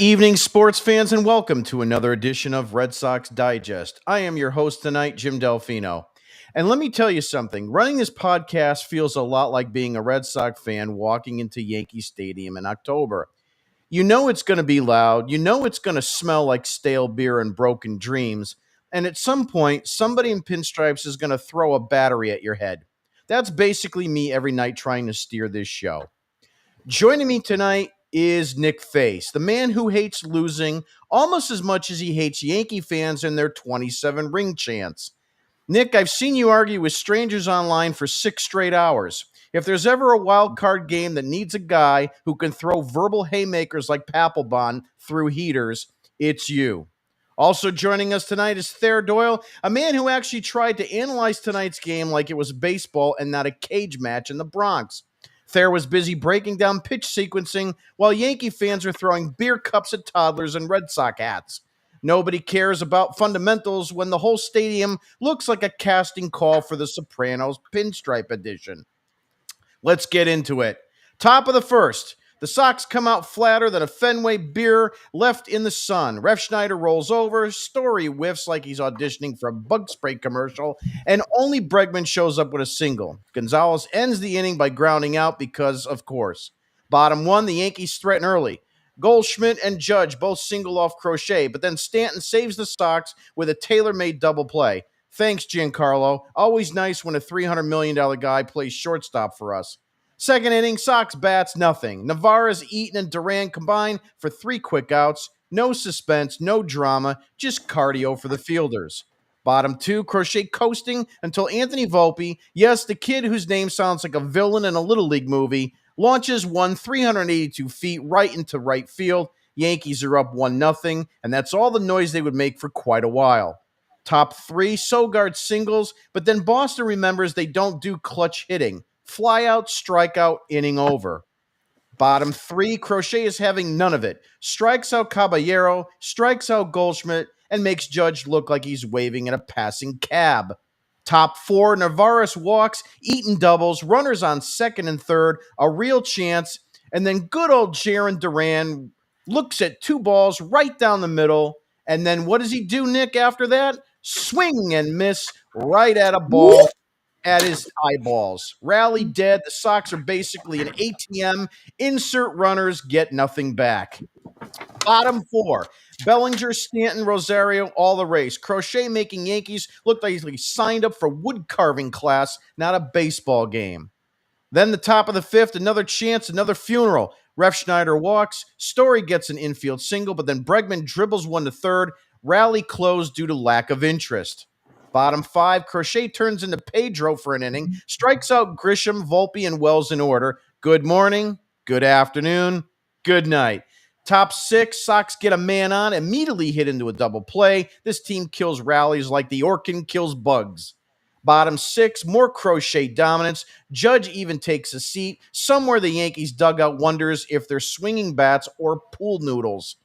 Evening, sports fans, and welcome to another edition of Red Sox Digest. I am your host tonight, Jim Delfino. And let me tell you something running this podcast feels a lot like being a Red Sox fan walking into Yankee Stadium in October. You know it's going to be loud, you know it's going to smell like stale beer and broken dreams, and at some point, somebody in pinstripes is going to throw a battery at your head. That's basically me every night trying to steer this show. Joining me tonight is Nick Face, the man who hates losing almost as much as he hates Yankee fans and their 27 ring chants. Nick, I've seen you argue with strangers online for 6 straight hours. If there's ever a wild card game that needs a guy who can throw verbal haymakers like Papelbon through heaters, it's you. Also joining us tonight is Thayer Doyle, a man who actually tried to analyze tonight's game like it was baseball and not a cage match in the Bronx. Thayer was busy breaking down pitch sequencing while Yankee fans are throwing beer cups at toddlers and Red Sox hats. Nobody cares about fundamentals when the whole stadium looks like a casting call for the Sopranos pinstripe edition. Let's get into it. Top of the first. The Sox come out flatter than a Fenway beer left in the sun. Ref Schneider rolls over. Story whiffs like he's auditioning for a bug spray commercial. And only Bregman shows up with a single. Gonzalez ends the inning by grounding out because, of course. Bottom one, the Yankees threaten early. Goldschmidt and Judge both single off Crochet, but then Stanton saves the Sox with a tailor-made double play. Thanks, Giancarlo. Always nice when a $300 million guy plays shortstop for us. Second inning, Sox bats nothing. Navarez, Eaton, and Duran combine for 3 quick outs. No suspense, no drama, just cardio for the fielders. Bottom two, Crochet coasting until Anthony Volpe, yes, the kid whose name sounds like a villain in a Little League movie, launches one 382 feet right into right field. Yankees are up 1-0, and that's all the noise they would make for quite a while. Top three, Sogard singles, but then Boston remembers they don't do clutch hitting. Fly out, strikeout, inning over. Bottom three, Crochet is having none of it. Strikes out Caballero, strikes out Goldschmidt, and makes Judge look like he's waving at a passing cab. Top four, Navarez walks, Eaton doubles, runners on second and third, a real chance, and then good old Jaron Duran looks at 2 balls right down the middle, and then what does he do, Nick, after that? Swing and miss right at a ball at his eyeballs. Rally dead. The Sox are basically an ATM. Insert runners, get nothing back. Bottom four. Bellinger, Stanton, Rosario, all the race. Crochet making Yankees look like he signed up for wood carving class, not a baseball game. Then the top of the fifth, another chance, another funeral. Ref Schneider walks. Story gets an infield single, but then Bregman dribbles one to third. Rally closed due to lack of interest. Bottom five, Crochet turns into Pedro for an inning, strikes out Grisham, Volpe, and Wells in order. Good morning, good afternoon, good night. Top six, Sox get a man on, immediately hit into a double play. This team kills rallies like the Orkin kills bugs. Bottom six, more Crochet dominance. Judge even takes a seat. Somewhere the Yankees dugout wonders if they're swinging bats or pool noodles.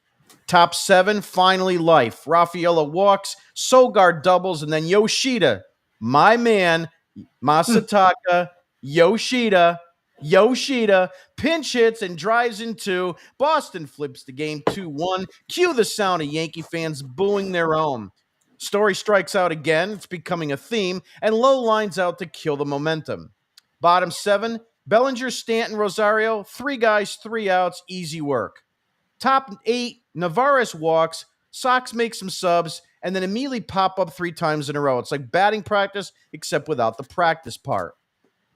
Top seven, finally life. Rafaela walks, Sogard doubles, and then Yoshida, my man, Masataka, Yoshida, pinch hits and drives in two. Boston flips the game 2-1. Cue the sound of Yankee fans booing their own. Story strikes out again. It's becoming a theme, and Lowe lines out to kill the momentum. Bottom seven, Bellinger, Stanton, Rosario, 3 guys, 3 outs, easy work. Top eight, Navarez walks, Sox make some subs, and then immediately pop up 3 times in a row. It's like batting practice, except without the practice part.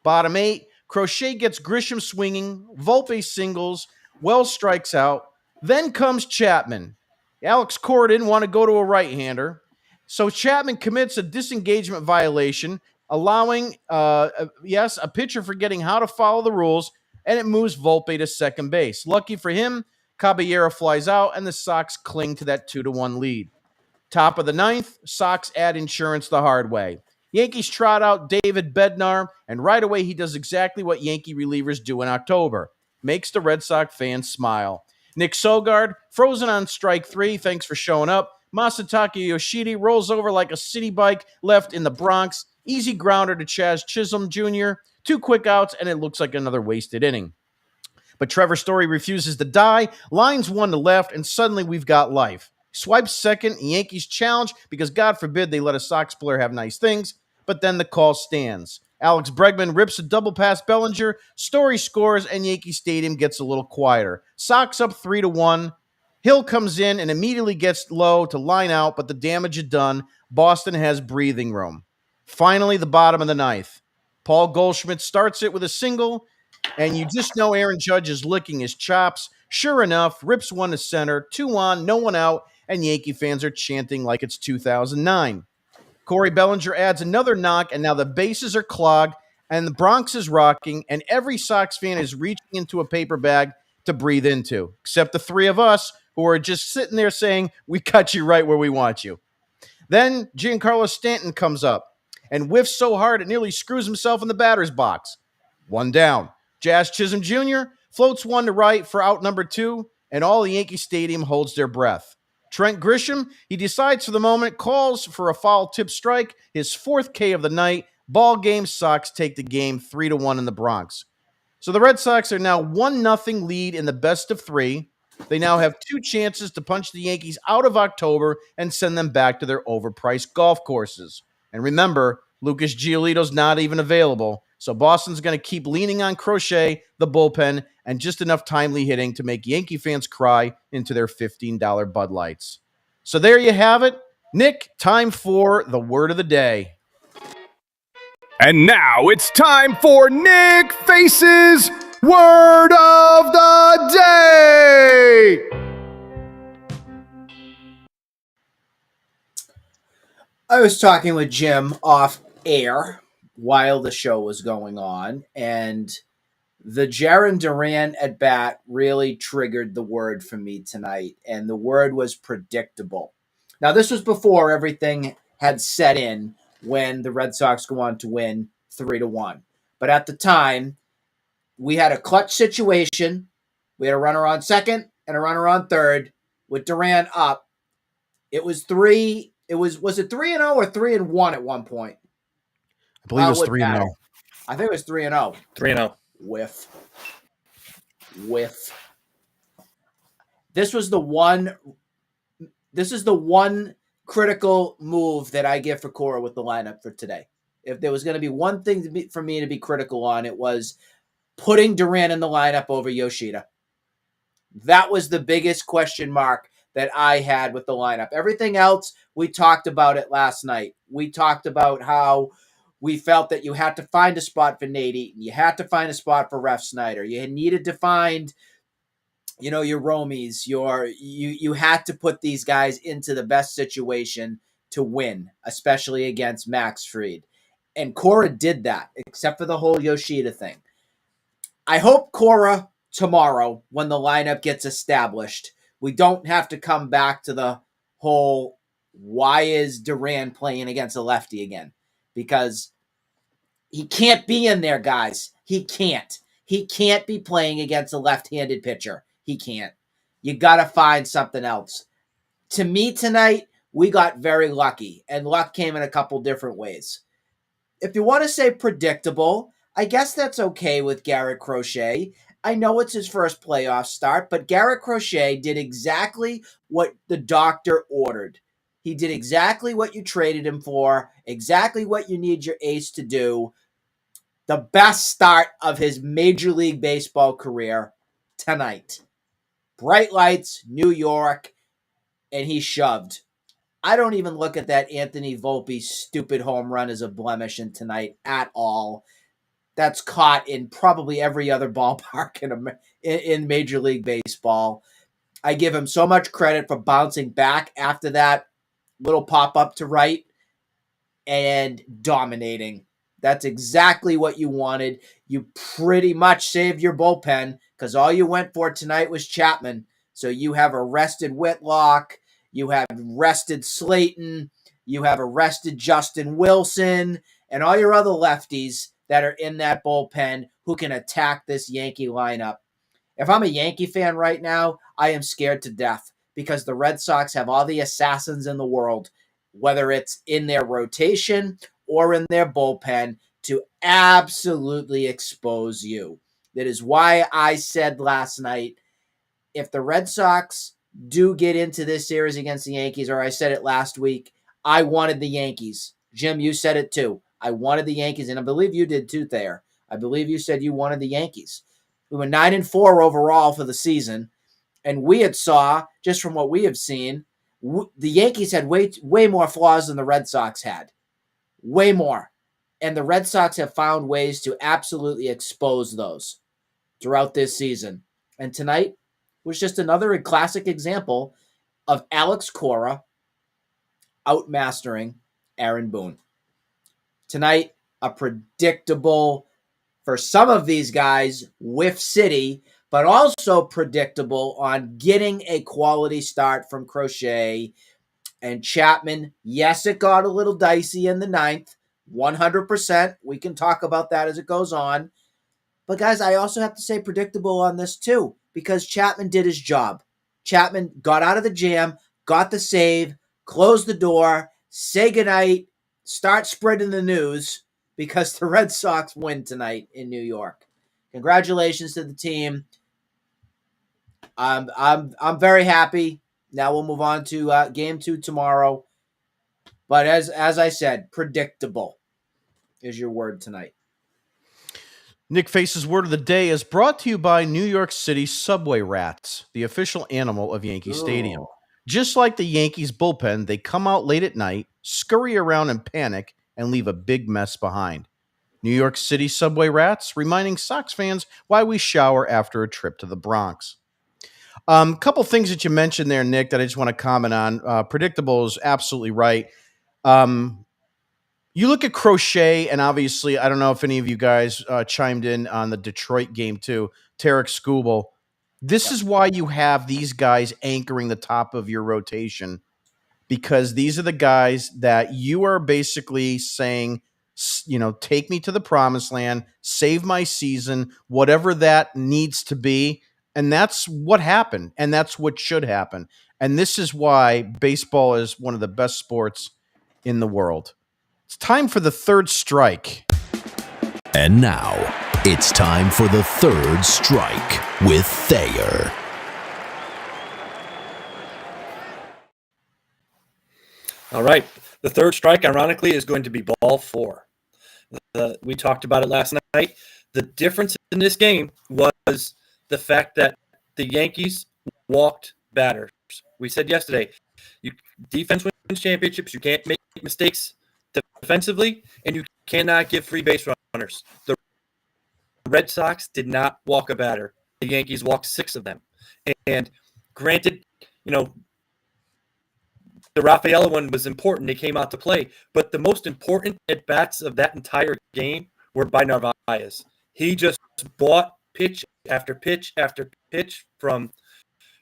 Bottom eight, Crochet gets Grisham swinging, Volpe singles, Wells strikes out. Then comes Chapman. Alex Cora didn't want to go to a right-hander, so Chapman commits a disengagement violation, allowing, a pitcher forgetting how to follow the rules, and it moves Volpe to second base. Lucky for him, Caballero flies out, and the Sox cling to that 2-1 lead. Top of the ninth, Sox add insurance the hard way. Yankees trot out David Bednar, and right away he does exactly what Yankee relievers do in October. Makes the Red Sox fans smile. Nick Sogard, frozen on strike 3, thanks for showing up. Masataka Yoshida rolls over like a city bike left in the Bronx. Easy grounder to Chaz Chisholm Jr. 2 quick outs, and it looks like another wasted inning. But Trevor Story refuses to die, lines one to left, and suddenly we've got life. Swipes second, Yankees challenge because God forbid they let a Sox player have nice things, but then the call stands. Alex Bregman rips a double past Bellinger, Story scores, and Yankee Stadium gets a little quieter. Sox up 3-1. Hill comes in and immediately gets low to line out, but the damage is done. Boston has breathing room. Finally, the bottom of the ninth. Paul Goldschmidt starts it with a single, and you just know Aaron Judge is licking his chops. Sure enough, rips one to center, 2 on, no one out, and Yankee fans are chanting like it's 2009. Corey Bellinger adds another knock, and now the bases are clogged, and the Bronx is rocking, and every Sox fan is reaching into a paper bag to breathe into, except the three of us who are just sitting there saying, we cut you right where we want you. Then Giancarlo Stanton comes up and whiffs so hard it nearly screws himself in the batter's box. One down. Jazz Chisholm Jr. floats one to right for out number 2, and all the Yankee Stadium holds their breath. Trent Grisham, he decides for the moment, calls for a foul tip strike, his 4th K of the night. Ball game. Sox take the game 3-1 in the Bronx. So the Red Sox are now 1-0 lead in the best of 3. They now have 2 chances to punch the Yankees out of October and send them back to their overpriced golf courses. And remember, Lucas Giolito's not even available, so Boston's going to keep leaning on Crochet, the bullpen, and just enough timely hitting to make Yankee fans cry into their $15 Bud Lights. So there you have it. Nick, time for the word of the day. And now it's time for Nick Face's Word of the Day! I was talking with Jim off air while the show was going on, and the Jarren Duran at bat really triggered the word for me tonight, and the word was predictable. Now, this was before everything had set in when the Red Sox go on to win 3-1. But at the time, we had a clutch situation. We had a runner on second and a runner on third with Duran up. It was was it 3-0 or 3-1 at one point? I believe it was 3-0. I think it was 3-0. 3-0. Whiff. This is the one critical move that I give for Cora with the lineup for today. If there was going to be one thing for me to be critical on, it was putting Duran in the lineup over Yoshida. That was the biggest question mark that I had with the lineup. Everything else, we talked about it last night. We talked about how we felt that you had to find a spot for Nate Eaton. You had to find a spot for Ref Snyder. You needed to find, your Romies. You had to put these guys into the best situation to win, especially against Max Fried. And Cora did that, except for the whole Yoshida thing. I hope Cora tomorrow, when the lineup gets established, we don't have to come back to the whole why is Duran playing against a lefty again? Because he can't be in there, guys. He can't. He can't be playing against a left-handed pitcher. He can't. You got to find something else. To me tonight, we got very lucky, and luck came in a couple different ways. If you want to say predictable, I guess that's okay with Garrett Crochet. I know it's his first playoff start, but Garrett Crochet did exactly what the doctor ordered. He did exactly what you traded him for, exactly what you need your ace to do. The best start of his Major League Baseball career tonight. Bright lights, New York, and he shoved. I don't even look at that Anthony Volpe stupid home run as a blemish in tonight at all. That's caught in probably every other ballpark in Major League Baseball. I give him so much credit for bouncing back after that little pop-up to right and dominating. That's exactly what you wanted. You pretty much saved your bullpen because all you went for tonight was Chapman. So you have arrested Whitlock. You have rested Slayton. You have arrested Justin Wilson and all your other lefties that are in that bullpen who can attack this Yankee lineup. If I'm a Yankee fan right now, I am scared to death because the Red Sox have all the assassins in the world, whether it's in their rotation or in their bullpen, to absolutely expose you. That is why I said last night, if the Red Sox do get into this series against the Yankees, or I said it last week, I wanted the Yankees. Jim, you said it too. I wanted the Yankees, and I believe you did too, Thayer. I believe you said you wanted the Yankees. We were 9-4 overall for the season, and we had saw, just from what we have seen, the Yankees had way more flaws than the Red Sox had. Way more. And the Red Sox have found ways to absolutely expose those throughout this season. And tonight was just another classic example of Alex Cora outmastering Aaron Boone. Tonight, a predictable, for some of these guys, whiff city, but also predictable on getting a quality start from Crochet and Chapman. Yes, it got a little dicey in the ninth, 100%. We can talk about that as it goes on. But guys, I also have to say predictable on this too, because Chapman did his job. Chapman got out of the jam, got the save, closed the door, say goodnight, start spreading the news, because the Red Sox win tonight in New York. Congratulations to the team. I'm very happy. Now we'll move on to game 2 tomorrow. But as I said, predictable is your word tonight. Nick Face's word of the day is brought to you by New York City subway rats, the official animal of Yankee Stadium. Just like the Yankees bullpen, they come out late at night, scurry around and panic, and leave a big mess behind. New York City subway rats, reminding Sox fans why we shower after a trip to the Bronx. Couple things that you mentioned there, Nick, that I just want to comment on. Predictable is absolutely right. You look at Crochet, and obviously, I don't know if any of you guys chimed in on the Detroit game too. Tarek Skubal. This is why you have these guys anchoring the top of your rotation, because these are the guys that you are basically saying, take me to the promised land, save my season, whatever that needs to be. And that's what happened, and that's what should happen. And this is why baseball is one of the best sports in the world. It's time for the third strike. And now, it's time for the third strike with Thayer. All right. The third strike, ironically, is going to be ball 4. We talked about it last night. The difference in this game was the fact that the Yankees walked batters. We said yesterday, defense wins championships. You can't make mistakes defensively, and you cannot give free base runners. The Red Sox did not walk a batter. The Yankees walked 6 of them. And granted, the Rafaela one was important. They came out to play. But the most important at-bats of that entire game were by Narvaez. He just bought pitch after pitch after pitch from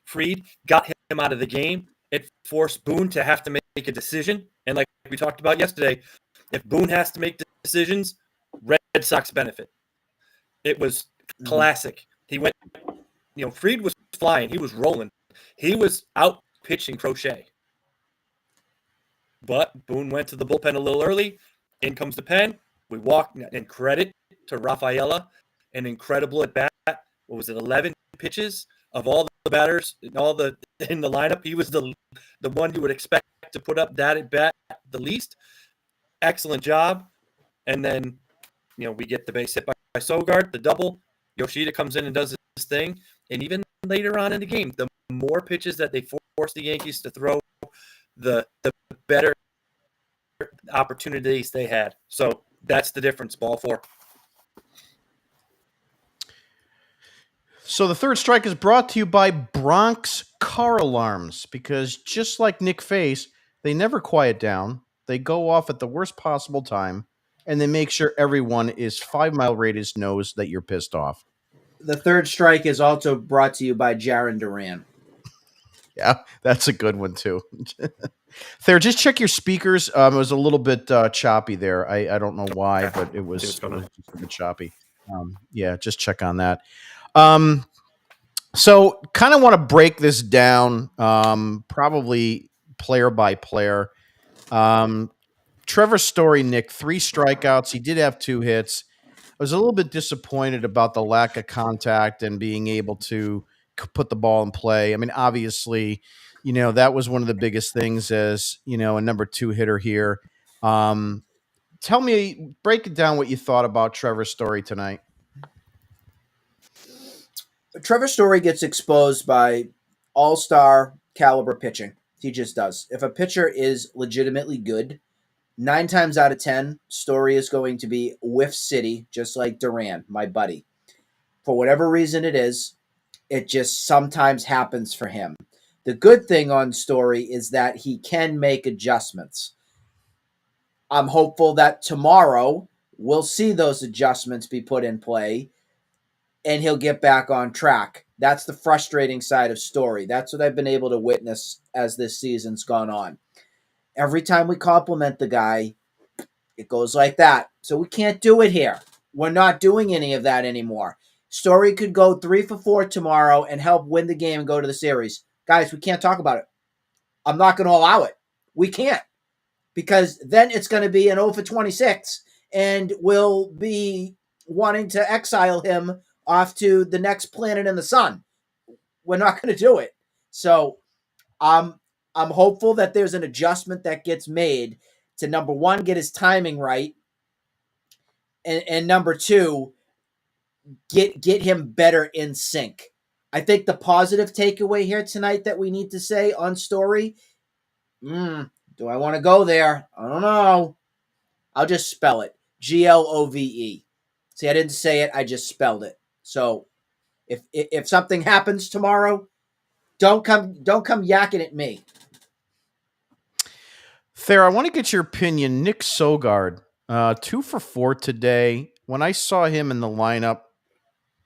Fried, got him out of the game. It forced Boone to have to make a decision. And like we talked about yesterday, if Boone has to make decisions, Red Sox benefit. It was classic. He went, Fried was flying. He was rolling. He was out pitching Crochet. But Boone went to the bullpen a little early. In comes the pen. We walked, and credit to Rafaela, an incredible at bat. What was it, 11 pitches of all the batters in the lineup? He was the one you would expect to put up that at bat the least. Excellent job. And then, we get the base hit by Sogard, the double. Yoshida comes in and does his thing. And even later on in the game, the more pitches that they force the Yankees to throw, the better opportunities they had. So that's the difference, ball 4. So the third strike is brought to you by Bronx Car Alarms, because just like Nick Face, they never quiet down. They go off at the worst possible time, and they make sure everyone is 5-mile radius knows that you're pissed off. The third strike is also brought to you by Jarren Duran. Yeah, that's a good one too. Thayer, just check your speakers. It was a little bit choppy there. I don't know why, but it was just a bit choppy. Just check on that. So kind of want to break this down, probably player by player. Trevor Story, Nick, 3 strikeouts. He did have 2 hits. was a little bit disappointed about the lack of contact and being able to put the ball in play. I mean, obviously, that was one of the biggest things as, a number 2 hitter here. Break it down what you thought about Trevor's Story tonight. Trevor Story gets exposed by all-star caliber pitching. He just does. If a pitcher is legitimately good, 9 times out of 10, Story is going to be whiff city, just like Duran, my buddy. For whatever reason it is, it just sometimes happens for him. The good thing on Story is that he can make adjustments. I'm hopeful that tomorrow we'll see those adjustments be put in play and he'll get back on track. That's the frustrating side of Story. That's what I've been able to witness as this season's gone on. Every time we compliment the guy, it goes like that. So we can't do it here. We're not doing any of that anymore. Story could go 3 for 4 tomorrow and help win the game and go to the series. Guys, we can't talk about it. I'm not going to allow it. We can't. Because then it's going to be an 0 for 26 and we'll be wanting to exile him off to the next planet in the sun. We're not going to do it. So I'm hopeful that there's an adjustment that gets made to, number 1, get his timing right, and number 2, get him better in sync. I think the positive takeaway here tonight that we need to say on Story, do I want to go there? I don't know. I'll just spell it. Glove. See, I didn't say it. I just spelled it. So if something happens tomorrow, don't come yakking at me. Thayer, I want to get your opinion. Nick Sogard, 2 for 4 today. When I saw him in the lineup,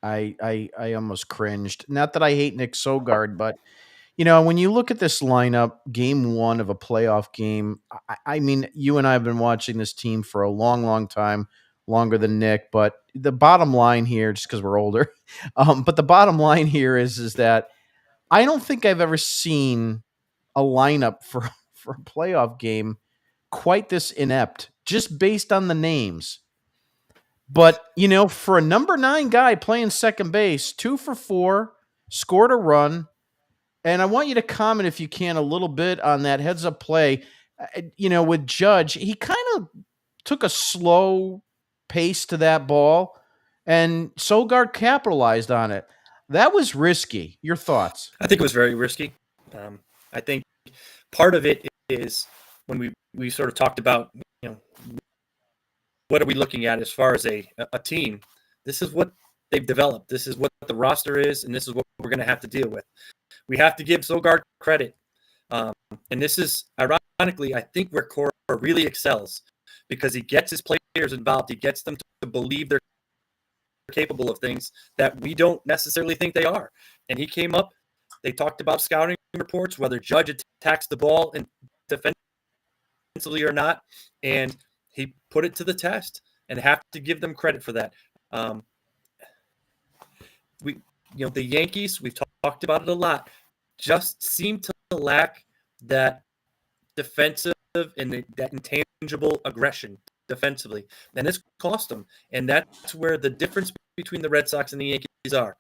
I almost cringed. Not that I hate Nick Sogard, but when you look at this lineup, game 1 of a playoff game, I mean, you and I have been watching this team for a long, long time, longer than Nick. But the bottom line here, just because we're older, but the bottom line here is that I don't think I've ever seen a lineup for a playoff game quite this inept, just based on the names. But, for a number 9 guy playing second base, 2 for 4, scored a run. And I want you to comment, if you can, a little bit on that heads-up play. With Judge, he kind of took a slow pace to that ball, and Sogard capitalized on it. That was risky. Your thoughts? I think it was very risky. I think part of it is when we sort of talked about, what are we looking at as far as a team? This is what they've developed. This is what the roster is, and this is what we're going to have to deal with. We have to give Sogard credit. And this is, ironically, I think where Cora really excels, because he gets his players involved. He gets them to believe they're capable of things that we don't necessarily think they are. And he came up, they talked about scouting reports, whether Judge attacks the ball and defensively or not, and he put it to the test, and have to give them credit for that. The Yankees, we've talked about it a lot, just seem to lack that defensive and that intangible aggression defensively. And it's cost them. And that's where the difference between the Red Sox and the Yankees are.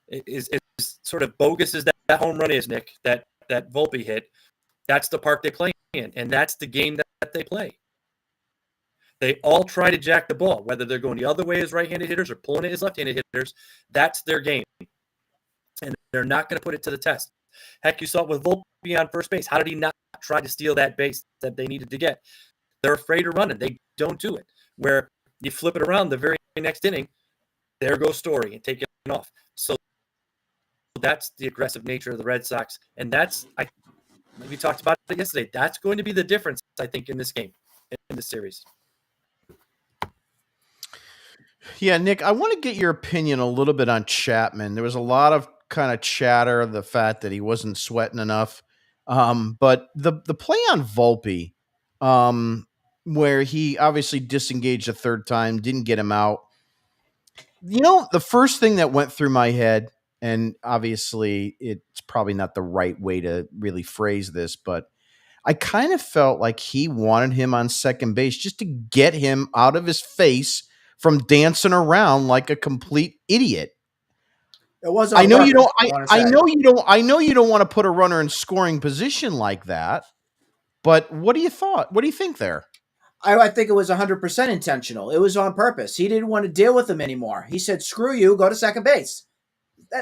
Is sort of bogus as that home run is, Nick, that Volpe hit. That's the park they play in, and that's the game that they play. They all try to jack the ball, whether they're going the other way as right-handed hitters or pulling it as left-handed hitters. That's their game. And they're not going to put it to the test. Heck, you saw it with Volpe on first base. How did he not try to steal that base that they needed to get? They're afraid of running. They don't do it. Where you flip it around the very next inning, there goes Story and take it off. So that's the aggressive nature of the Red Sox. And we talked about it yesterday. That's going to be the difference, I think, in this game, in this series. Yeah, Nick, I want to get your opinion a little bit on Chapman. There was a lot of kind of chatter of the fact that he wasn't sweating enough. But the play on Volpe, where he obviously disengaged a third time, didn't get him out. The first thing that went through my head, and obviously it's probably not the right way to really phrase this, but I kind of felt like he wanted him on second base just to get him out of his face from dancing around like a complete idiot. It was I on know you purpose, don't. wanna I say. know you don't. I know you don't want to put a runner in scoring position like that. But what do you thought? What do you think there? I think it was 100% intentional. It was on purpose. He didn't want to deal with him anymore. He said, "Screw you, go to second base."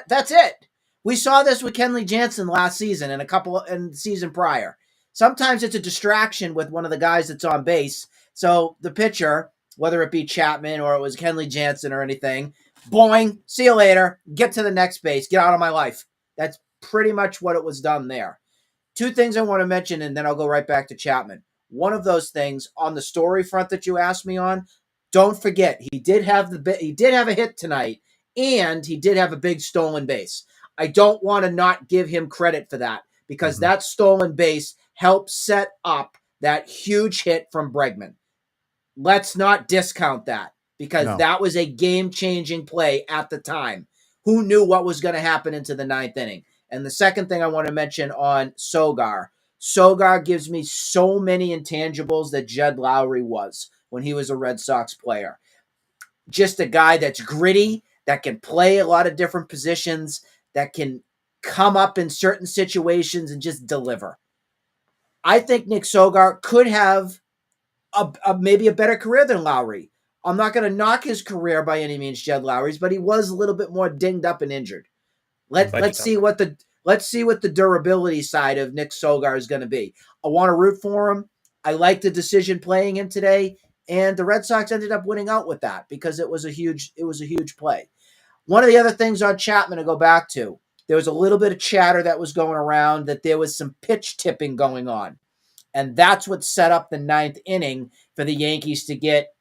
That's it. We saw this with Kenley Jansen last season and and the season prior. Sometimes it's a distraction with one of the guys that's on base. So the pitcher, whether it be Chapman or it was Kenley Jansen or anything, boing, see you later, get to the next base, get out of my life. That's pretty much what it was done there. Two things I want to mention, and then I'll go right back to Chapman. One of those things on the story front that you asked me on, don't forget he did have a hit tonight, and he did have a big stolen base. I don't want to not give him credit for that because that stolen base helped set up that huge hit from Bregman. Let's not discount that because that was a game-changing play at the time. Who knew what was going to happen into the ninth inning? And the second thing I want to mention on Sogar, Sogar gives me so many intangibles that Jed Lowry was when he was a Red Sox player. Just a guy that's gritty, that can play a lot of different positions, that can come up in certain situations and just deliver. I think Nick Sogar could have maybe a better career than Lowry. I'm not going to knock his career by any means, Jed Lowry's, but he was a little bit more dinged up and injured. Let's see what the durability side of Nick Sogar is going to be. I want to root for him. I like the decision playing him today, and the Red Sox ended up winning out with that because it was a huge play. One of the other things on Chapman to go back to, there was a little bit of chatter that was going around that there was some pitch tipping going on, and that's what set up the ninth inning for the Yankees to get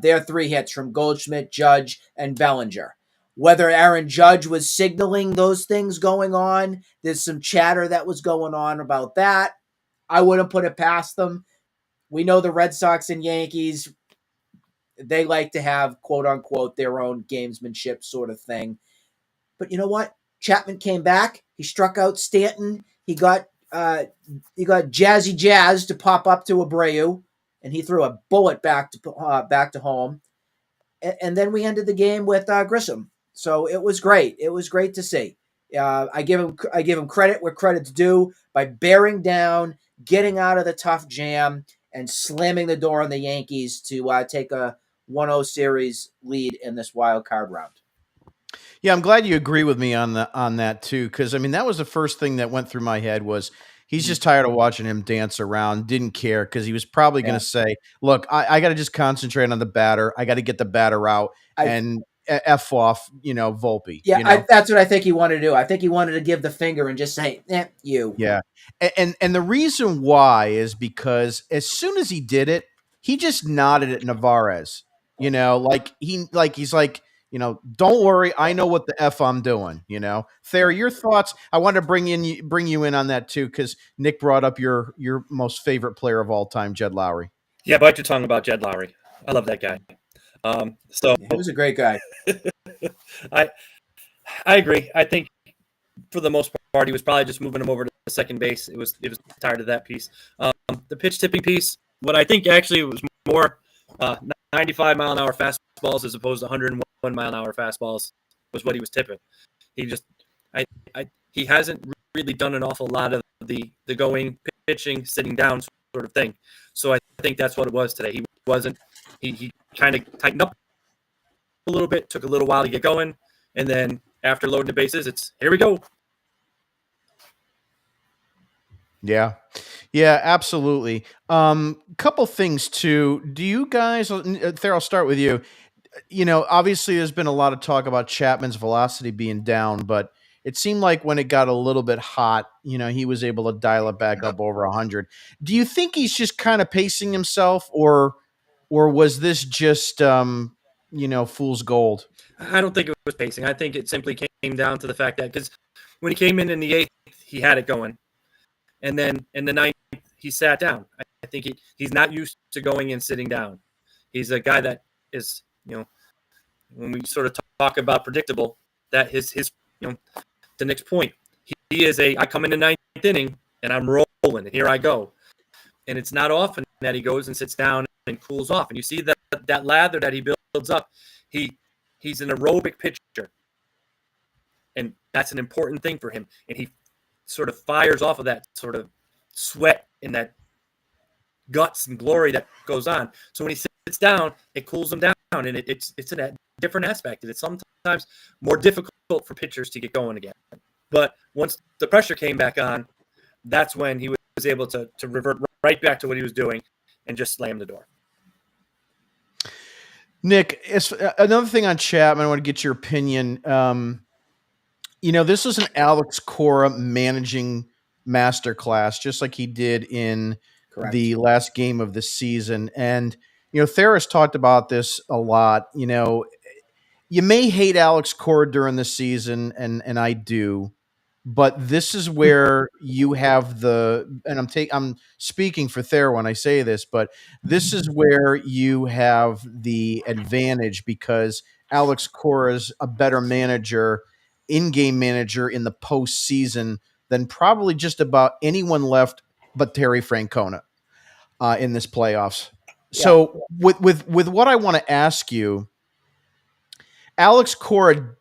their 3 hits from Goldschmidt, Judge, and Bellinger. Whether Aaron Judge was signaling those things going on, there's some chatter that was going on about that. I wouldn't put it past them. We know the Red Sox and Yankees, they like to have, quote unquote, their own gamesmanship sort of thing. But you know what? Chapman came back. He struck out Stanton. He got Jazzy Jazz to pop up to Abreu, and he threw a bullet back to home. And then we ended the game with Grissom. So it was great. It was great to see. I give him credit where credit's due by bearing down, getting out of the tough jam, and slamming the door on the Yankees to take a 1-0 series lead in this wild card round. Yeah, I'm glad you agree with me on that too, because I mean that was the first thing that went through my head was he's just tired of watching him dance around, didn't care because he was probably going to say, "Look, I got to just concentrate on the batter. I got to get the batter out and f off, Volpe." Yeah, that's what I think he wanted to do. I think he wanted to give the finger and just say, you. Yeah, and the reason why is because as soon as he did it, he just nodded at Narvaez. He's like, don't worry, I know what the F I'm doing, Thayer, your thoughts. I wanted to bring you in on that too, because Nick brought up your most favorite player of all time, Jed Lowry. Yeah, bite your tongue about Jed Lowry. I love that guy. He was a great guy. I agree. I think for the most part, he was probably just moving him over to second base. It was tired of that piece. The pitch tipping piece, what I think actually was more 95 mile an hour fastballs as opposed to 101 mile an hour fastballs was what he was tipping. He hasn't really done an awful lot of the going, pitching, sitting down sort of thing. So I think that's what it was today. He kind of tightened up a little bit, took a little while to get going, and then after loading the bases, it's here we go. Yeah, absolutely. Couple things too. Do you guys, Thayer, I'll start with you. Obviously there's been a lot of talk about Chapman's velocity being down, but it seemed like when it got a little bit hot, he was able to dial it back up over 100. Do you think he's just kind of pacing himself, or was this just, fool's gold? I don't think it was pacing. I think it simply came down to the fact that because when he came in the 8th, he had it going. And then in the 9th, he sat down. I think he's not used to going and sitting down. He's a guy that is, when we sort of talk about predictable, that his to Nick's point, he is I come in the 9th inning and I'm rolling and here I go. And it's not often that he goes and sits down and cools off. And you see that lather that he built builds up. He's an aerobic pitcher, and that's an important thing for him. And he sort of fires off of that sort of sweat and that guts and glory that goes on. So when he sits down, it cools him down, and it's a different aspect. And it's sometimes more difficult for pitchers to get going again. But once the pressure came back on, that's when he was able to revert right back to what he was doing and just slam the door. Nick, another thing on Chapman, I want to get your opinion. This is an Alex Cora managing masterclass, just like he did in Correct. the last game of the season. And, Theris talked about this a lot. You may hate Alex Cora during the season, and I do, but this is where you have I'm speaking for Thayer when I say this, but this is where you have the advantage because Alex Cora's a better manager, in-game manager in the postseason than probably just about anyone left but Terry Francona in this playoffs. Yeah. So with what I want to ask you, Alex Cora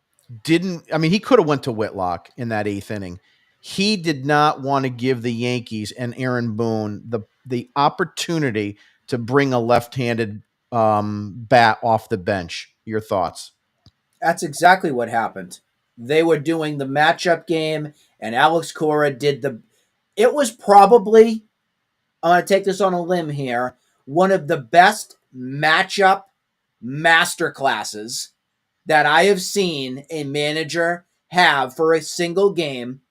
he could have went to Whitlock in that 8th inning. He did not want to give the Yankees and Aaron Boone the opportunity to bring a left-handed bat off the bench. Your thoughts? That's exactly what happened. They were doing the matchup game, and Alex Cora did it was probably, I'm going to take this on a limb here, one of the best matchup masterclasses that I have seen a manager have for a single game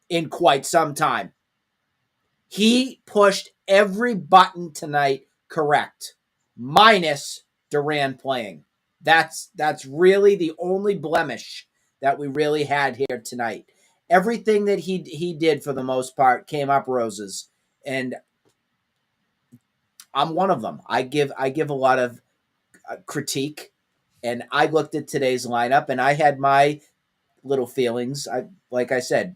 in quite some time. He pushed every button tonight correct, minus Duran playing. That's really the only blemish that we really had here tonight. Everything that he did for the most part came up roses, and I'm one of them. I give a lot of critique, and I looked at today's lineup, and I had my little feelings. Like I said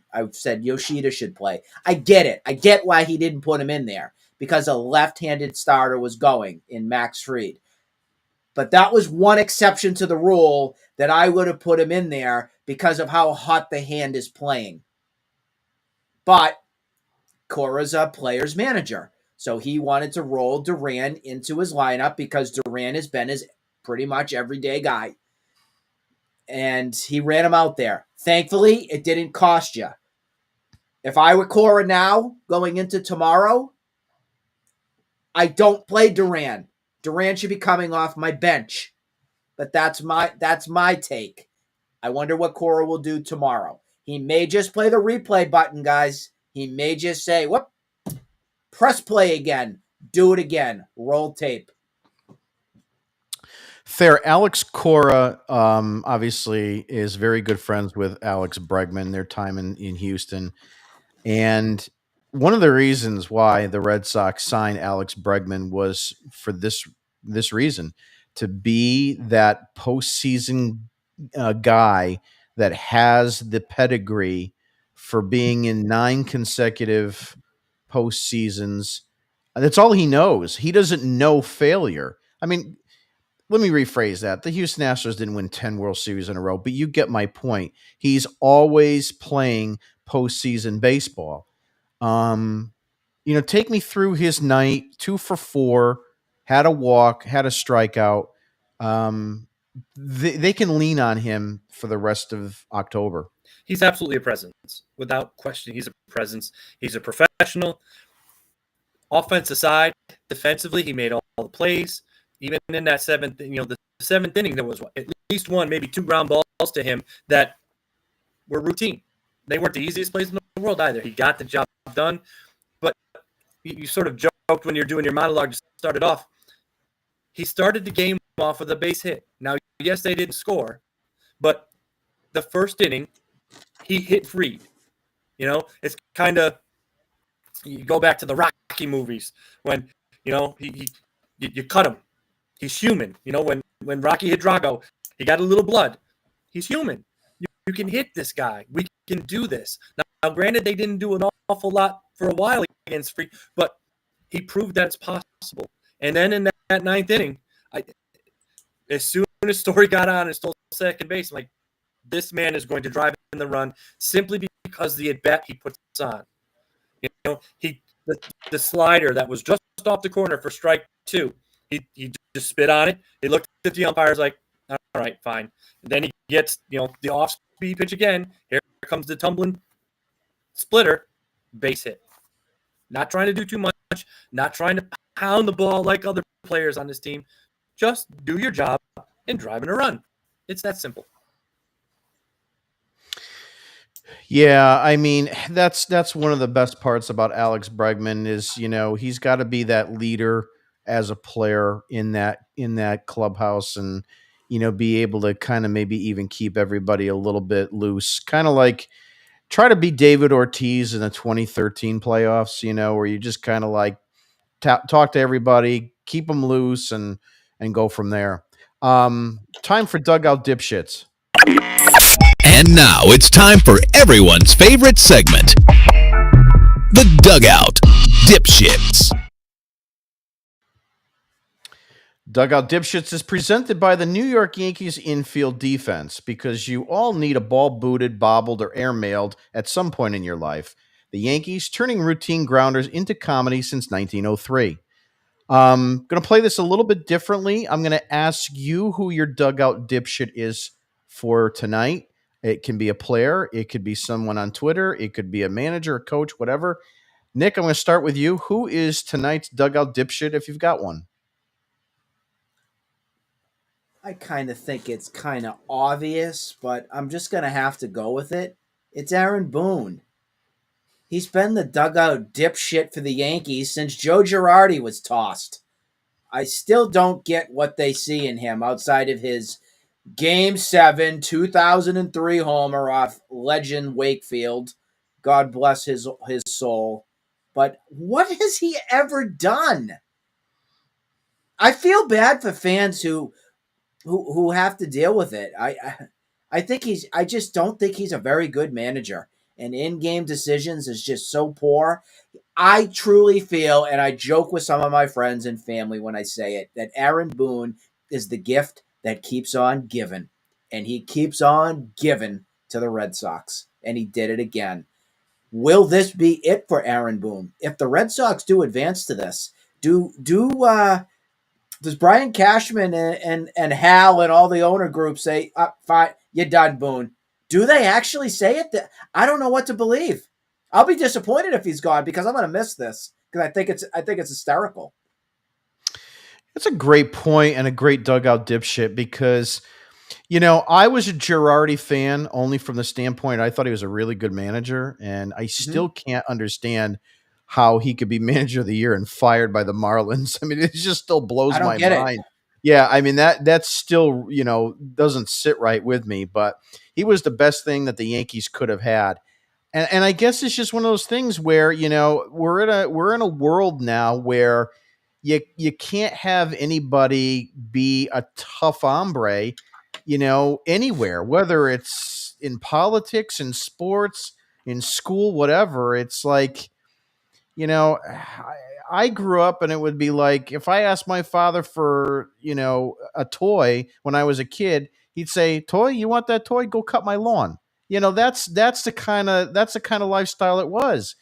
Yoshida should play. I get it. I get why he didn't put him in there, because a left-handed starter was going in Max Fried. But that was one exception to the rule that I would have put him in there because of how hot the hand is playing. But Cora's a player's manager, so he wanted to roll Duran into his lineup because Duran has been his pretty much everyday guy. And he ran him out there. Thankfully, it didn't cost you. If I were Cora now, going into tomorrow, I don't play Duran. Duran should be coming off my bench. But that's my take. I wonder what Cora will do tomorrow. He may just play the replay button, guys. He may just say, whoop, press play again. Do it again. Roll tape. Fair. Alex Cora obviously is very good friends with Alex Bregman, their time in Houston. And one of the reasons why the Red Sox signed Alex Bregman was for this reason, to be that postseason guy that has the pedigree for being in 9 consecutive postseasons. That's all he knows. He doesn't know failure. I mean, let me rephrase that. The Houston Astros didn't win 10 World Series in a row, but you get my point. He's always playing postseason baseball. Take me through his night. 2 for 4, had a walk, had a strikeout. They can lean on him for the rest of October. He's absolutely a presence. Without question, he's a presence. He's a professional. Offense aside, defensively, he made all the plays. Even in that 7th, the 7th inning, there was at least 1, maybe 2 ground balls to him that were routine. They weren't the easiest plays in the world either. He got the job done. But you sort of joked when you're doing your monologue to start it off. He started the game off with a base hit. Now, yes, they didn't score, but the 1st inning, he hit Fried. It's kind of, you go back to the Rocky movies when, you cut him. He's human. When Rocky hit Drago, he got a little blood. He's human. You can hit this guy. We can do this. Now, granted, they didn't do an awful lot for a while against Fried, but he proved that it's possible. And then in that 9th inning, as soon as Story got on and stole second base, I'm like, this man is going to drive in the run simply because the at bat he puts on. You know, the slider that was just off the corner for strike 2, he just spit on it. He looked at the umpires like, all right, fine. And then he gets, the off speed pitch again. Here comes the tumbling splitter, base hit. Not trying to do too much, not trying to pound the ball like other players on this team. Just do your job and drive in a run. It's that simple. Yeah, I mean, that's one of the best parts about Alex Bregman is, he's got to be that leader as a player in that clubhouse and, be able to kind of maybe even keep everybody a little bit loose. Kind of like try to be David Ortiz in the 2013 playoffs, where you just kind of like talk to everybody, keep them loose and go from there. Time for dugout dipshits. And now it's time for everyone's favorite segment, the Dugout Dipshits. Dugout Dipshits is presented by the New York Yankees infield defense because you all need a ball booted, bobbled, or airmailed at some point in your life. The Yankees turning routine grounders into comedy since 1903. Going to play this a little bit differently. I'm going to ask you who your dugout dipshit is for tonight. It can be a player. It could be someone on Twitter. It could be a manager, a coach, whatever. Nick, I'm going to start with you. Who is tonight's dugout dipshit if you've got one? I kind of think it's kind of obvious, but I'm just going to have to go with it. It's Aaron Boone. He's been the dugout dipshit for the Yankees since Joe Girardi was tossed. I still don't get what they see in him outside of his Game 7, 2003 homer off legend Wakefield. God bless his soul. But what has he ever done? I feel bad for fans who have to deal with it. I just don't think he's a very good manager. And in-game decisions is just so poor. I truly feel, and I joke with some of my friends and family when I say it, that Aaron Boone is the gift that keeps on giving. And he keeps on giving to the Red Sox. And he did it again. Will this be it for Aaron Boone? If the Red Sox do advance to this, does Brian Cashman and Hal and all the owner groups say, fine, you're done, Boone? Do they actually say it? I don't know what to believe. I'll be disappointed if he's gone because I'm going to miss this because I think it's hysterical. That's a great point and a great dugout dipshit because, I was a Girardi fan only from the standpoint I thought he was a really good manager, and I still can't understand how he could be manager of the year and fired by the Marlins. I mean, it just still blows my mind. Yeah, I mean, that's still, doesn't sit right with me, but he was the best thing that the Yankees could have had. And I guess it's just one of those things where, we're in a world now where you can't have anybody be a tough hombre, anywhere, whether it's in politics, in sports, in school, whatever. It's like, I grew up and it would be like, if I asked my father for, a toy when I was a kid, he'd say, toy, you want that toy? Go cut my lawn. That's the kind of lifestyle it was.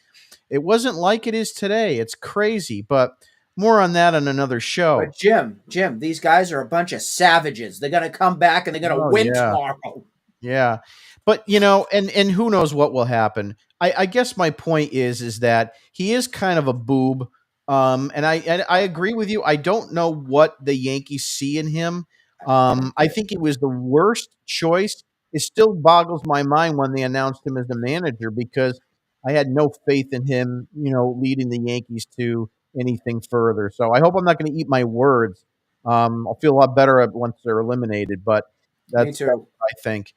It wasn't like it is today. It's crazy, but more on that on another show. But Jim, these guys are a bunch of savages. They're going to come back and they're going to win tomorrow. Yeah. But, and who knows what will happen. I guess my point is that he is kind of a boob. And I agree with you. I don't know what the Yankees see in him. I think it was the worst choice. It still boggles my mind when they announced him as the manager because I had no faith in him, leading the Yankees to anything further. So I hope I'm not going to eat my words. I'll feel a lot better once they're eliminated, but that's what I think.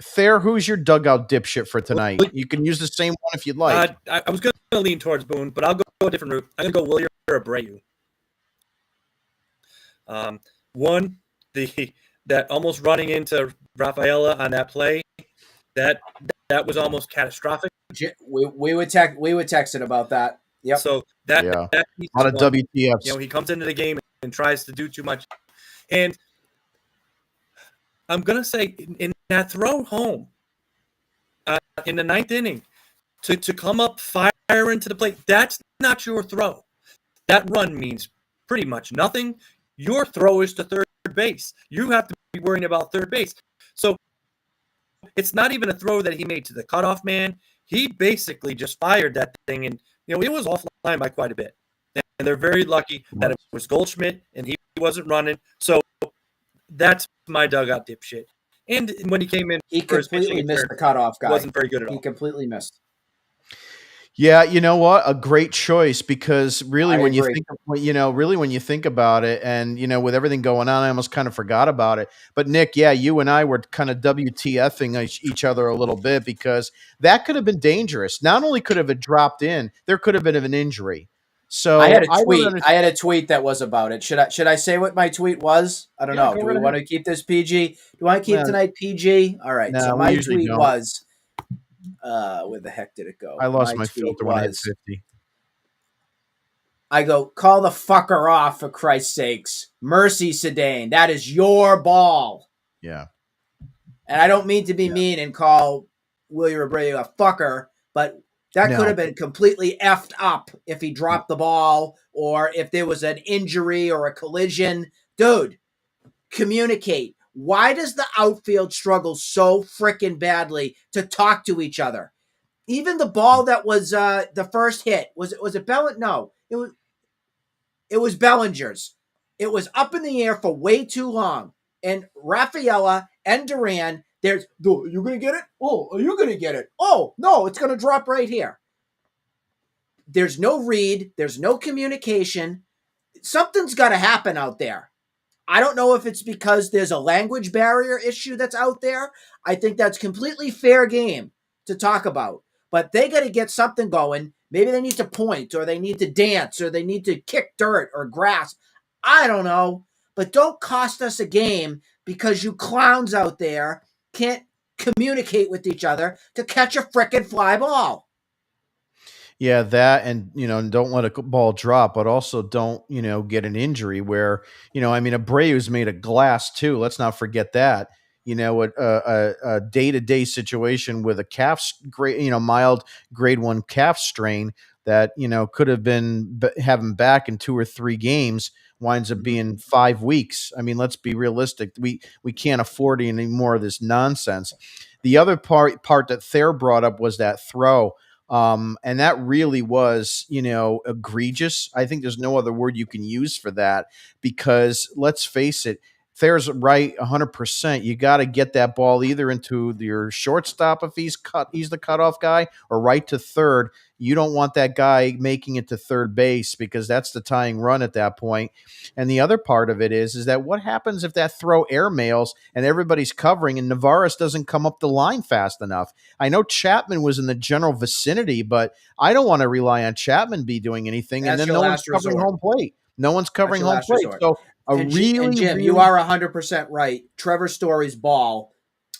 Thayer, who's your dugout dipshit for tonight? You can use the same one if you'd like. I was going to lean towards Boone, but I'll go a different route. I'm going to go Wilyer Abreu. One, that almost running into Rafaela on that play, that was almost catastrophic. We were texting about that. Yep. So that a lot of WTFs. He comes into the game and tries to do too much, and I'm gonna say in that throw home in the ninth inning to come up firing to the plate, that's not your throw. That run means pretty much nothing. Your throw is to third base. You have to be worrying about third base. So it's not even a throw that he made to the cutoff man. He basically just fired that thing, and it was offline by quite a bit. And they're very lucky that it was Goldschmidt and he wasn't running. So that's my dugout dipshit. And when he came in, he completely missed the cutoff guy. Wasn't very good at all. He completely missed. Yeah, you know what? A great choice, because really, I when agree. you think about it, and with everything going on, I almost kind of forgot about it. But Nick, yeah, you and I were kind of WTFing each other a little bit, because that could have been dangerous. Not only could have it dropped in, there could have been an injury. So I had a don't tweet. understand- I had a tweet that was about it. Should I say what my tweet was? I don't Yeah, know. go Do we right want ahead. to keep this PG? Do you want to keep No. tonight PG? All right. No, So we my usually tweet don't. was, where the heck did it go? I lost my tweet filter when I hit 50. I go, call the fucker off, for Christ's sakes. Mercy, Sedain. That is your ball. Yeah. And I don't mean to be mean and call William Abreu a fucker, but that No. could have been completely effed up if he dropped the ball or if there was an injury or a collision. Dude, communicate. Why does the outfield struggle so freaking badly to talk to each other? Even the ball that was the first hit, was it Bellinger? No, it was Bellinger's. It was up in the air for way too long. And Rafaela and Duran, are you going to get it? Oh, are you going to get it? Oh, no, it's going to drop right here. There's no read. There's no communication. Something's got to happen out there. I don't know if it's because there's a language barrier issue that's out there. I think that's completely fair game to talk about. But they got to get something going. Maybe they need to point, or they need to dance, or they need to kick dirt or grass. I don't know. But don't cost us a game because you clowns out there can't communicate with each other to catch a frickin' fly ball. Yeah, that, and don't let a ball drop, but also don't get an injury where Abreu's made of glass too. Let's not forget that. A day-to-day situation with a calf, mild grade 1 calf strain that could have been having back in 2 or 3 games winds up being 5 weeks. I mean, let's be realistic. We can't afford any more of this nonsense. The other part that Thayer brought up was that throw. And that really was, egregious. I think there's no other word you can use for that, because let's face it, Thayer's right 100%. You got to get that ball either into your shortstop if he's the cutoff guy, or right to third. You don't want that guy making it to third base, because that's the tying run at that point. And the other part of it is that what happens if that throw airmails and everybody's covering and Navarez doesn't come up the line fast enough? I know Chapman was in the general vicinity, but I don't want to rely on Chapman be doing anything. That's and then your no one's last covering resort. home plate. No one's covering home last plate. resort. So And Jim, you are 100% right. Trevor Story's ball,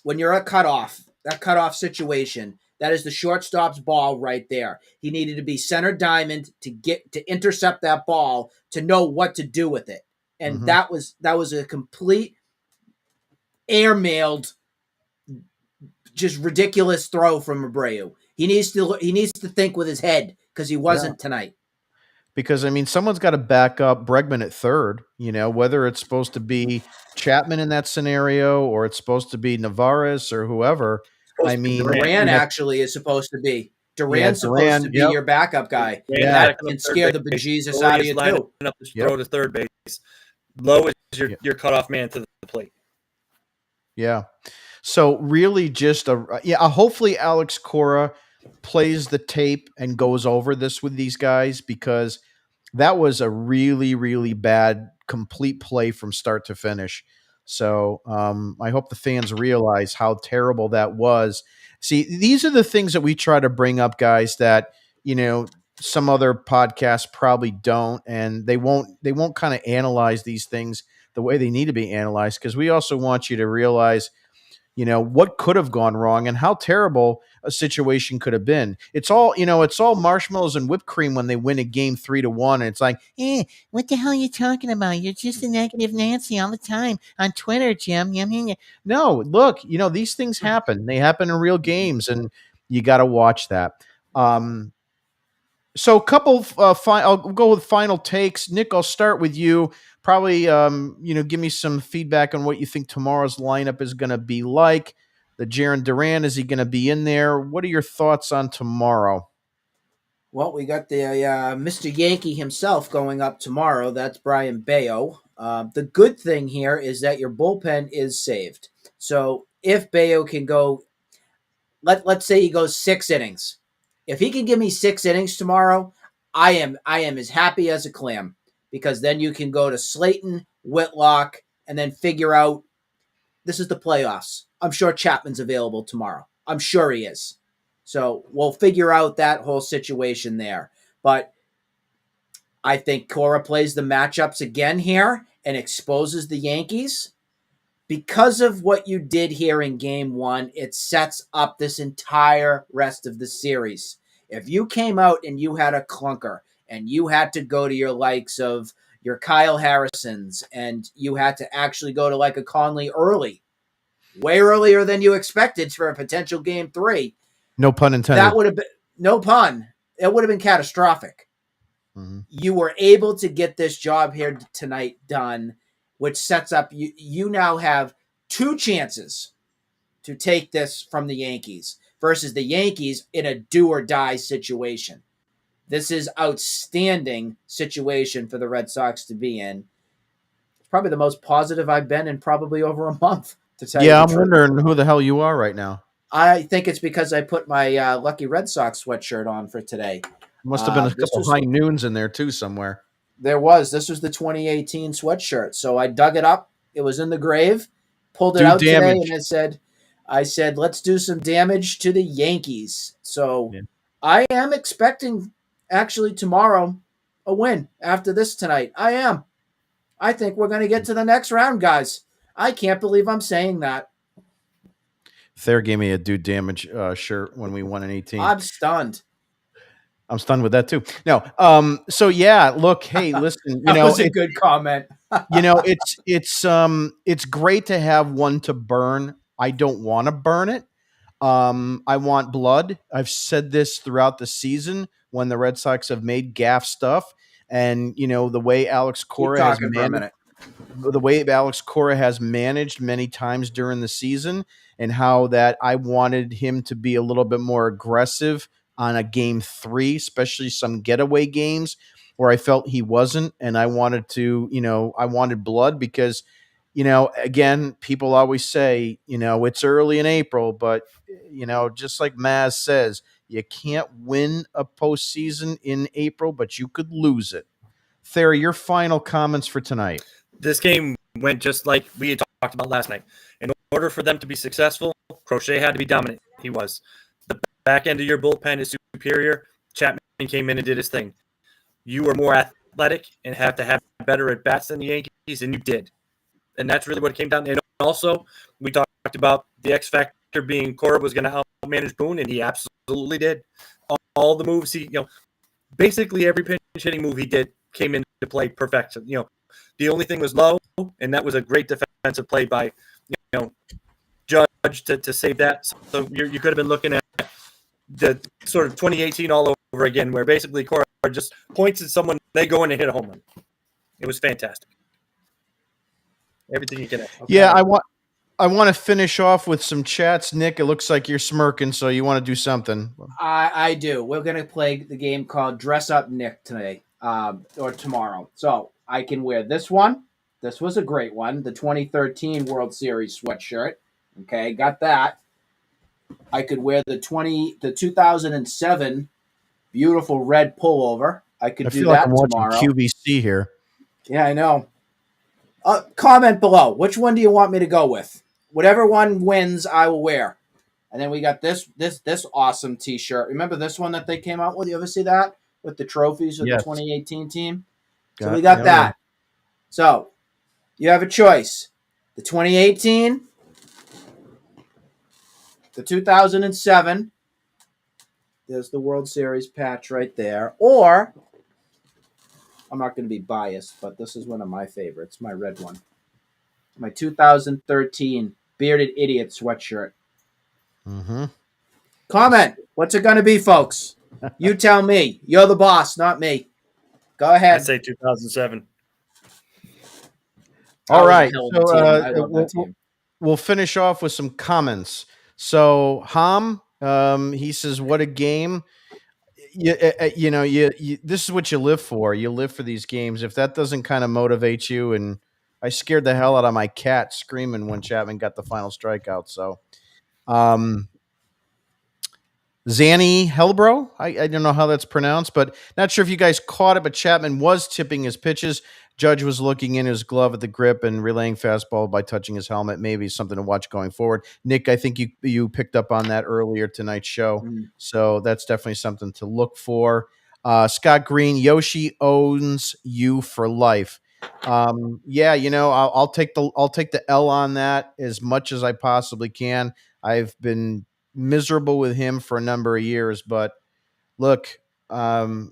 when you're at that cutoff situation, that is the shortstop's ball right there. He needed to be center diamond to intercept that ball, to know what to do with it. And that was a complete airmailed, just ridiculous throw from Abreu. He needs to think with his head, because he wasn't tonight. Because, someone's got to back up Bregman at third, whether it's supposed to be Chapman in that scenario, or it's supposed to be Navarez or whoever. Duran actually is supposed to be. Duran's supposed to be your backup guy. Yeah, that can scare the bejesus out of you, too. Up to throw to third base. Low is your cutoff man to the plate. Yeah. So really just hopefully Alex Cora plays the tape and goes over this with these guys, because that was a really, really bad complete play from start to finish. So I hope the fans realize how terrible that was. See, these are the things that we try to bring up, guys, that, some other podcasts probably don't, and they won't kind of analyze these things the way they need to be analyzed, because we also want you to realize what could have gone wrong and how terrible a situation could have been. It's all marshmallows and whipped cream when they win a game 3-1. And it's like, what the hell are you talking about? You're just a negative Nancy all the time on Twitter, Jim. No, look, these things happen. They happen in real games, and you got to watch that. So a couple I'll go with final takes. Nick, I'll start with you. Probably, give me some feedback on what you think tomorrow's lineup is going to be like. The Jaron Duran, is he going to be in there? What are your thoughts on tomorrow? Well, we got the Mr. Yankee himself going up tomorrow. That's Brian Bayo. The good thing here is that your bullpen is saved. So if Bayo can go, let's say he goes 6 innings. If he can give me 6 innings tomorrow, I am as happy as a clam, because then you can go to Slayton, Whitlock, and then figure out, this is the playoffs. I'm sure Chapman's available tomorrow. I'm sure he is. So we'll figure out that whole situation there. But I think Cora plays the matchups again here and exposes the Yankees. Because of what you did here in game 1, it sets up this entire rest of the series. If you came out and you had a clunker and you had to go to your likes of your Kyle Harrisons and you had to actually go to like a Conley early, way earlier than you expected for a potential game 3. No pun intended. That would have been, no pun. It would have been catastrophic. Mm-hmm. You were able to get this job here tonight done, which sets up, you now have 2 chances to take this from the Yankees versus the Yankees in a do or die situation. This is outstanding situation for the Red Sox to be in. It's probably the most positive I've been in probably over a month, to tell you the I'm truth. wondering who the hell you are right now. I think it's because I put my Lucky Red Sox sweatshirt on for today. Must have been a couple high noons in there too somewhere. This was the 2018 sweatshirt. So I dug it up. It was in the grave, pulled it out today, and I said, let's do some damage to the Yankees. So yeah. I am expecting actually tomorrow a win after this tonight. I am. I think we're going to get to the next round, guys. I can't believe I'm saying that. Thayer gave me a do damage shirt when we won in 18. I'm stunned. I'm stunned with that too. No. So yeah, look, hey, listen, that was a good comment. It's great to have one to burn. I don't want to burn it. I want blood. I've said this throughout the season when the Red Sox have made gaff stuff, and the way Alex Cora has managed many times during the season, and how that I wanted him to be a little bit more aggressive on a game 3, especially some getaway games where I felt he wasn't. And I wanted I wanted blood because, again, people always say, it's early in April, but, just like Maz says, you can't win a postseason in April, but you could lose it. Thayer, your final comments for tonight. This game went just like we had talked about last night. In order for them to be successful, Crochet had to be dominant. He was. The back end of your bullpen is superior. Chapman came in and did his thing. You were more athletic and have to have better at bats than the Yankees, and you did. And that's really what it came down to. And also, we talked about the X factor being Cora was going to outmanage Boone, and he absolutely did. All the moves basically every pinch hitting move he did came into play perfect. The only thing was low, and that was a great defensive play by Judge to save that. So you could have been looking at the sort of 2018 all over again, where basically Cora just points at someone, they go in and hit a home run. It was fantastic. Everything you can. Okay. Yeah, I want to finish off with some chats. Nick, it looks like you're smirking, so you want to do something. I do. We're going to play the game called Dress Up Nick today or tomorrow. So I can wear this one. This was a great one. The 2013 World Series sweatshirt. Okay, got that. I could wear the 2007 beautiful red pullover. I could do that tomorrow. QVC here. Yeah, I know. Comment below. Which one do you want me to go with? Whatever one wins, I will wear. And then we got this awesome T-shirt. Remember this one that they came out with? You ever see that with the trophies of the 2018 team? So we got that. So you have a choice: the 2018 The 2007. There's the World Series patch right there. Or, I'm not going to be biased, but this is one of my favorites, my red one. My 2013 Bearded Idiot sweatshirt. Mm-hmm. Comment. What's it going to be, folks? You tell me. You're the boss, not me. Go I ahead. say 2007. All That was a right. hell of a So team. I love that team. we'll finish off with some comments. So Ham, he says, "What a game! You this is what you live for. You live for these games. If that doesn't kind of motivate you, and I scared the hell out of my cat screaming when Chapman got the final strikeout. So, Zanny Helbro, I don't know how that's pronounced, but not sure if you guys caught it, but Chapman was tipping his pitches. Judge was looking in his glove at the grip and relaying fastball by touching his helmet. Maybe something to watch going forward. Nick, I think you picked up on that earlier tonight's show, so that's definitely something to look for. Scott Green, Yoshi owns you for life. Yeah, I'll take the L on that as much as I possibly can. I've been miserable with him for a number of years, but look, I'm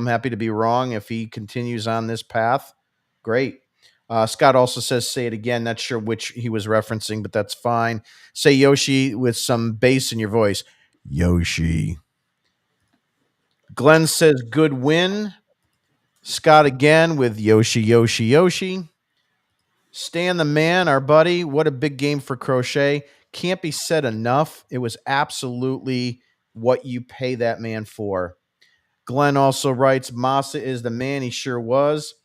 happy to be wrong. If he continues on this path, great. Scott also says, say it again. Not sure which he was referencing, but that's fine. Say Yoshi with some bass in your voice. Yoshi. Glenn says, good win. Scott again with Yoshi, Yoshi, Yoshi. Stan the man, our buddy. What a big game for Crochet. Can't be said enough. It was absolutely what you pay that man for. Glenn also writes, Massa is the man. He sure was.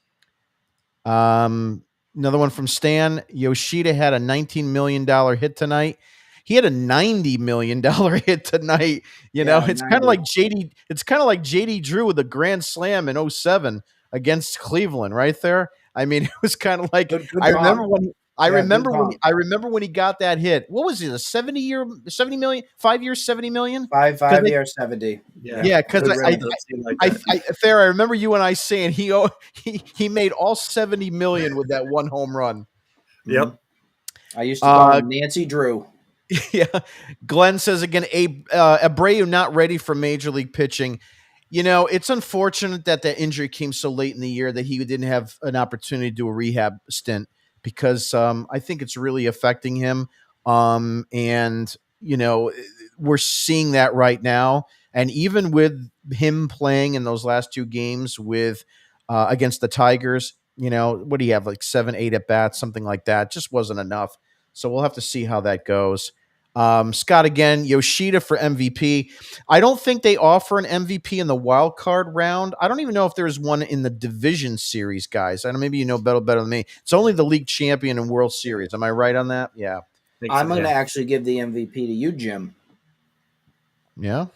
Another one from Stan. Yoshida had a $19 million hit tonight. He had a $90 million hit tonight. It's kind of like JD. It's kind of like JD Drew with a grand slam in 07 against Cleveland right there. I mean, it was kind of like Good I remember comp. when Yeah, I remember when he got that hit. What was it? A 70 million, 5 years, 70 million? 5 years, 70. Yeah, because Thayer, I remember you and I saying he made all 70 million with that one home run. Yep. I used to call him Nancy Drew. Yeah. Glenn says again, Abreu not ready for major league pitching. It's unfortunate that injury came so late in the year that he didn't have an opportunity to do a rehab stint because I think it's really affecting him. And we're seeing that right now. And even with him playing in those last two games with against the Tigers, what do you have, like 7, 8 at bats, something like that? Just wasn't enough. So we'll have to see how that goes. Scott again, Yoshida for MVP. I don't think they offer an MVP in the wild card round. I don't even know if there's one in the division series, guys. I don't. Maybe you know better than me. It's only the league champion and World Series. Am I right on that? Yeah. I'm going to actually give the MVP to you, Jim. Yeah. Do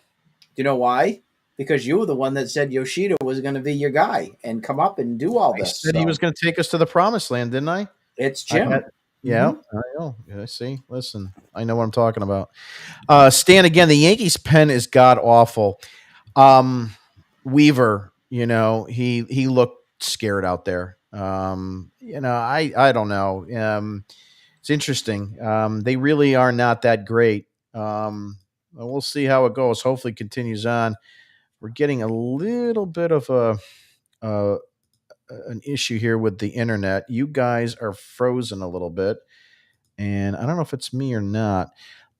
you know why? Because you were the one that said Yoshida was going to be your guy and come up and do all this. I said he was going to take us to the promised land, didn't I? It's Jim. Yeah, I know. Yeah, see, listen, I know what I'm talking about. Stan, again, the Yankees pen is god awful. Weaver, he looked scared out there. I don't know. It's interesting. They really are not that great. We'll see how it goes. Hopefully it continues on. We're getting a little bit of an issue here with the internet. You guys are frozen a little bit, and I don't know if it's me or not,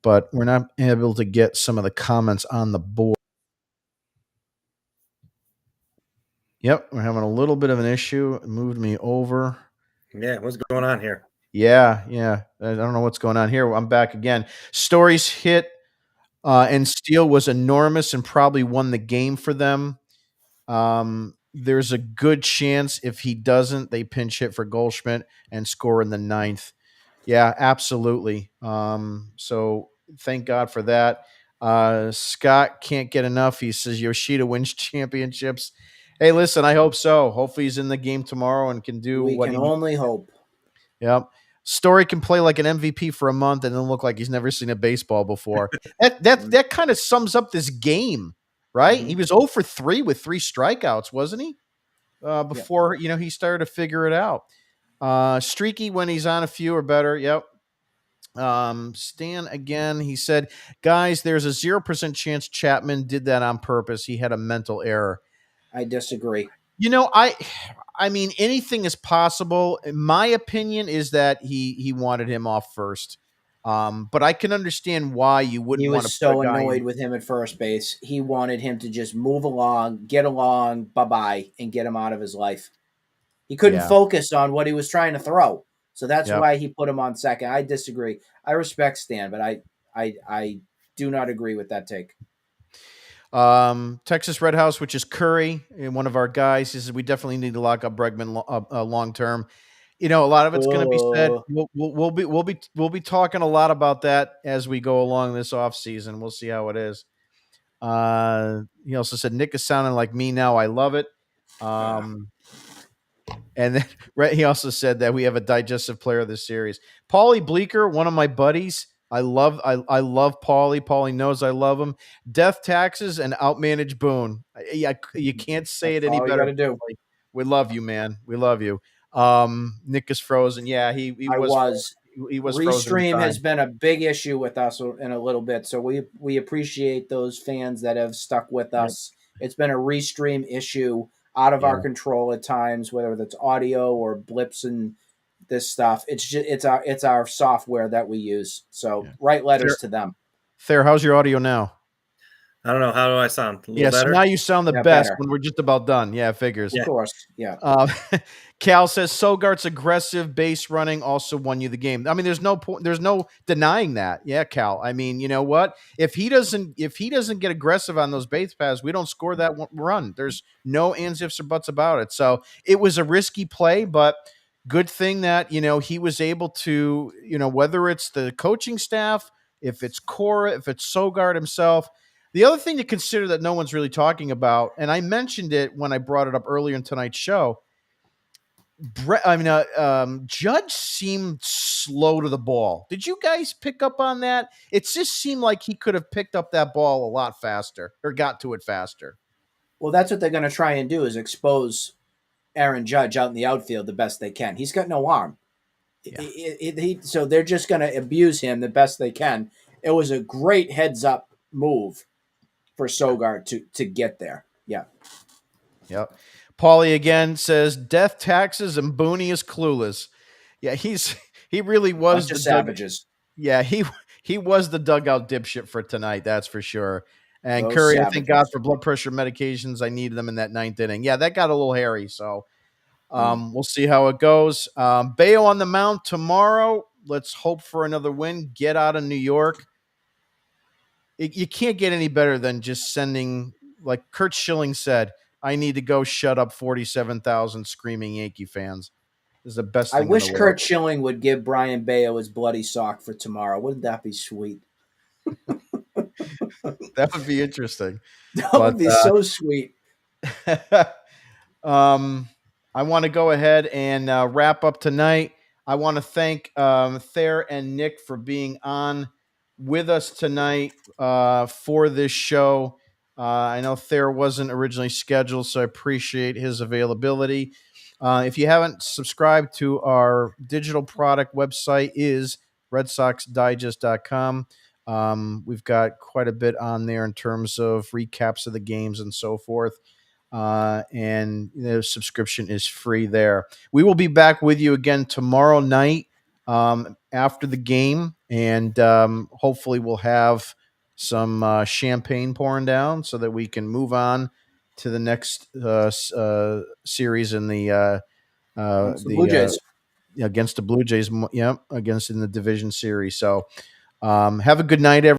but we're not able to get some of the comments on the board. Yep, we're having a little bit of an issue. It moved me over. Yeah, what's going on here? Yeah. I don't know what's going on here. I'm back again. Stories hit and Steele was enormous and probably won the game for them. There's a good chance if he doesn't, they pinch hit for Goldschmidt and score in the 9th. Yeah, absolutely. So thank God for that. Scott can't get enough. He says Yoshida wins championships. Hey, listen, I hope so. Hopefully he's in the game tomorrow and can do we what can only hope. Yep. Story can play like an MVP for a month and then look like he's never seen a baseball before. that kind of sums up this game, right? Mm-hmm. He was 0 for 3 with 3 strikeouts, wasn't he? Before he started to figure it out. Streaky when he's on a few or better. Yep. Stan again, he said, guys, there's a 0% chance Chapman did that on purpose. He had a mental error. I disagree. You know, I mean, anything is possible. My opinion is that he wanted him off first. But I can understand why you He wouldn't want to was put a so guy annoyed in. with him at first base. He wanted him to just move along, get along, bye bye, and get him out of his life. He couldn't Yeah. focus on what he was trying to throw. So that's Yep. why he put him on second. I disagree. I respect Stan, but I do not agree with that take. Texas Red House, which is Curry, and one of our guys, he says we definitely need to lock up Bregman long term. You know, a lot of it's going to be said. Oh, We'll be talking a lot about that as we go along this off season. We'll see how it is. He also said Nick is sounding like me now. I love it. And then he also said that we have a digestive player of this series. Paulie Bleeker, one of my buddies. I love Paulie. Paulie knows I love him. Death taxes and outmanaged Boone. Yeah, you can't say it that's any all you better. got to do. Paulie. We love you, man. We love you. Nick is frozen. Yeah, he I was was. he was frozen in Restream time. has been a big issue with us in a little bit, so we appreciate those fans that have stuck with Yep. us. It's been a Restream issue out of our Yeah. control at times, whether that's audio or blips and this stuff. It's just it's our software that we use. So Yeah. write letters to them. Thayer, how's your audio now? I don't know. How do I sound? A little Yeah, so better? now you sound the Yeah, best better. when we're just about done. Yeah, figures. Of Yeah. course, yeah. Cal says Sogart's aggressive base running also won you the game. I mean, there's no point. There's no denying that. Yeah, Cal. I mean, you know what? If he doesn't get aggressive on those base paths, we don't score that run. There's no ands, ifs, or buts about it. So it was a risky play, but good thing that he was able to whether it's the coaching staff, if it's Cora, if it's Sogart himself. The other thing to consider that no one's really talking about, and I mentioned it when I brought it up earlier in tonight's show, Judge seemed slow to the ball. Did you guys pick up on that? It just seemed like he could have picked up that ball a lot faster or got to it faster. Well, that's what they're going to try and do is expose Aaron Judge out in the outfield the best they can. He's got no arm. Yeah. So they're just going to abuse him the best they can. It was a great heads up move for Sogart to get there. Yeah. Yep. Paulie again says death taxes and Booney is clueless. Yeah, he really was Bunch of savages. Yeah, he was the dugout dipshit for tonight. That's for sure. And Those Curry, I savages. thank God for blood pressure medications. I needed them in that ninth inning. Yeah, that got a little hairy. So we'll see how it goes. Bayo on the mound tomorrow. Let's hope for another win. Get out of New York. You can't get any better than just sending, like Kurt Schilling said, I need to go shut up 47,000 screaming Yankee fans. This is the best I thing wish in the Kurt world. Schilling would give Brian Bayo his bloody sock for tomorrow. Wouldn't that be sweet? That would be interesting. That would be so sweet. I want to go ahead and wrap up tonight. I want to thank Thayer and Nick for being on with us tonight for this show. I know Thayer wasn't originally scheduled, so I appreciate his availability. If you haven't subscribed to our digital product website is redsoxdigest.com. We've got quite a bit on there in terms of recaps of the games and so forth. And the subscription is free there. We will be back with you again tomorrow night after the game, and hopefully we'll have some champagne pouring down so that we can move on to the next series in the Blue Jays. against the Blue Jays. Yeah, against in the division series. So have a good night, everyone.